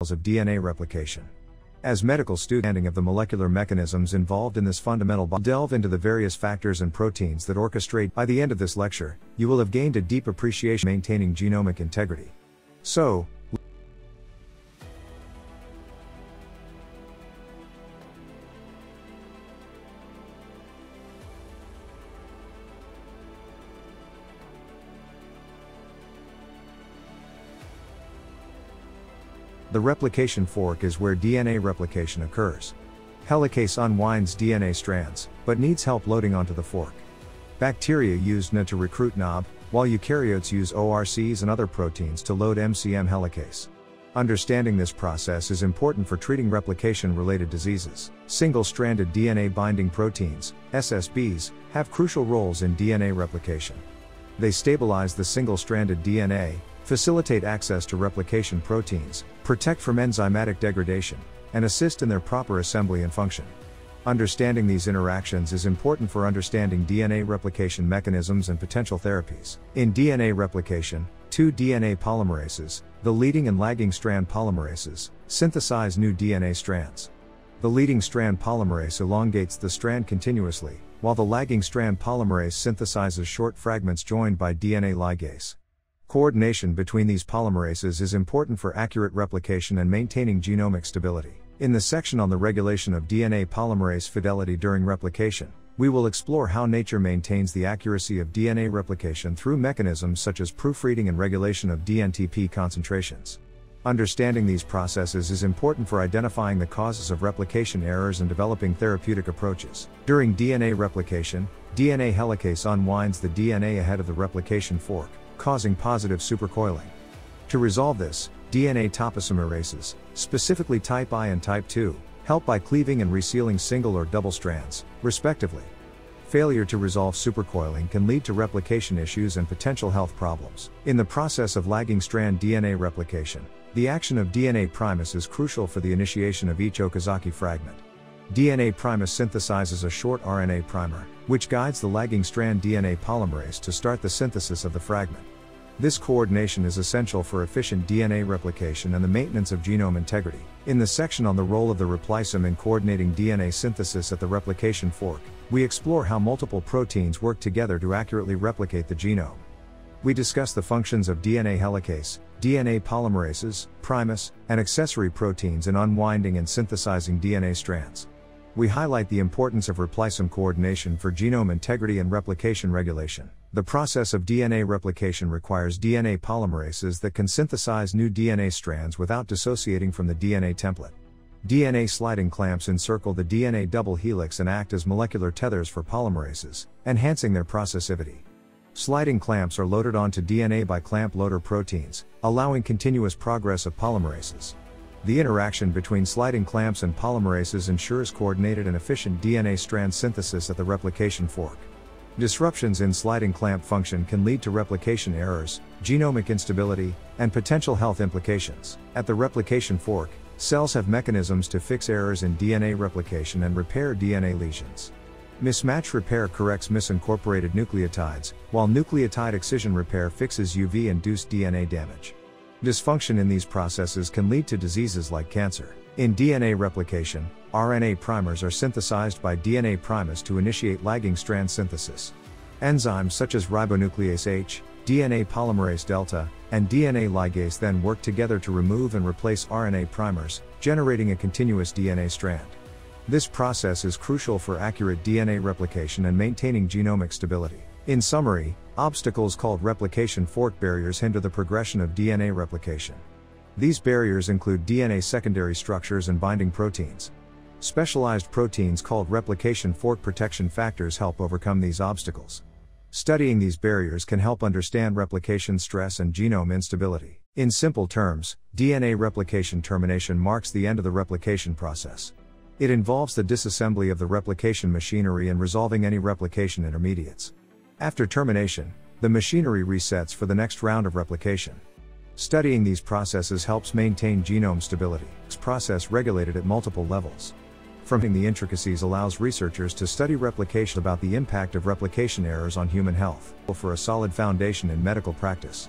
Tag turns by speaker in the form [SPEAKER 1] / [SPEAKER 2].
[SPEAKER 1] of DNA replication. As medical students of the molecular mechanisms involved in this fundamental delve into the various factors and proteins that orchestrate. By the end of this lecture, you will have gained a deep appreciation of maintaining genomic integrity. So, the replication fork is where DNA replication occurs. Helicase unwinds DNA strands, but needs help loading onto the fork. Bacteria use Na to recruit NAB, while eukaryotes use ORCs and other proteins to load MCM helicase. Understanding this process is important for treating replication-related diseases. Single-stranded DNA binding proteins, SSBs, have crucial roles in DNA replication. They stabilize the single-stranded DNA, facilitate access to replication proteins, protect from enzymatic degradation, and assist in their proper assembly and function. Understanding these interactions is important for understanding DNA replication mechanisms and potential therapies. In DNA replication, two DNA polymerases, the leading and lagging strand polymerases, synthesize new DNA strands. The leading strand polymerase elongates the strand continuously, while the lagging strand polymerase synthesizes short fragments joined by DNA ligase. Coordination between these polymerases is important for accurate replication and maintaining genomic stability. In the section on the regulation of DNA polymerase fidelity during replication, we will explore how nature maintains the accuracy of DNA replication through mechanisms such as proofreading and regulation of dNTP concentrations. Understanding these processes is important for identifying the causes of replication errors and developing therapeutic approaches. During DNA replication, DNA helicase unwinds the DNA ahead of the replication fork, causing positive supercoiling. To resolve this, DNA toposymerases, specifically type I and type II, help by cleaving and resealing single or double strands, respectively. Failure to resolve supercoiling can lead to replication issues and potential health problems. In the process of lagging strand DNA replication, the action of DNA primus is crucial for the initiation of each Okazaki fragment. DNA primus synthesizes a short RNA primer, which guides the lagging strand DNA polymerase to start the synthesis of the fragment. This coordination is essential for efficient DNA replication and the maintenance of genome integrity. In the section on the role of the replisome in coordinating DNA synthesis at the replication fork, we explore how multiple proteins work together to accurately replicate the genome. We discuss the functions of DNA helicase, DNA polymerases, primus, and accessory proteins in unwinding and synthesizing DNA strands. We highlight the importance of replisome coordination for genome integrity and replication regulation. The process of DNA replication requires DNA polymerases that can synthesize new DNA strands without dissociating from the DNA template. DNA sliding clamps encircle the DNA double helix and act as molecular tethers for polymerases, enhancing their processivity. Sliding clamps are loaded onto DNA by clamp loader proteins, allowing continuous progress of polymerases. The interaction between sliding clamps and polymerases ensures coordinated and efficient DNA strand synthesis at the replication fork. Disruptions in sliding clamp function can lead to replication errors, genomic instability, and potential health implications. At the replication fork, cells have mechanisms to fix errors in DNA replication and repair DNA lesions. Mismatch repair corrects misincorporated nucleotides, while nucleotide excision repair fixes UV-induced DNA damage. Dysfunction in these processes can lead to diseases like cancer. In DNA replication, RNA primers are synthesized by DNA primus to initiate lagging strand synthesis. Enzymes such as ribonuclease H, DNA polymerase delta, and DNA ligase then work together to remove and replace RNA primers, generating a continuous DNA strand. This process is crucial for accurate DNA replication and maintaining genomic stability. In summary, obstacles called replication fork barriers hinder the progression of DNA replication. These barriers include DNA secondary structures and binding proteins. Specialized proteins called replication fork protection factors help overcome these obstacles. Studying these barriers can help understand replication stress and genome instability. In simple terms, DNA replication termination marks the end of the replication process. It involves the disassembly of the replication machinery and resolving any replication intermediates. After termination, the machinery resets for the next round of replication. Studying these processes helps maintain genome stability. This process regulated at multiple levels. From the intricacies allows researchers to study replication about the impact of replication errors on human health, for a solid foundation in medical practice.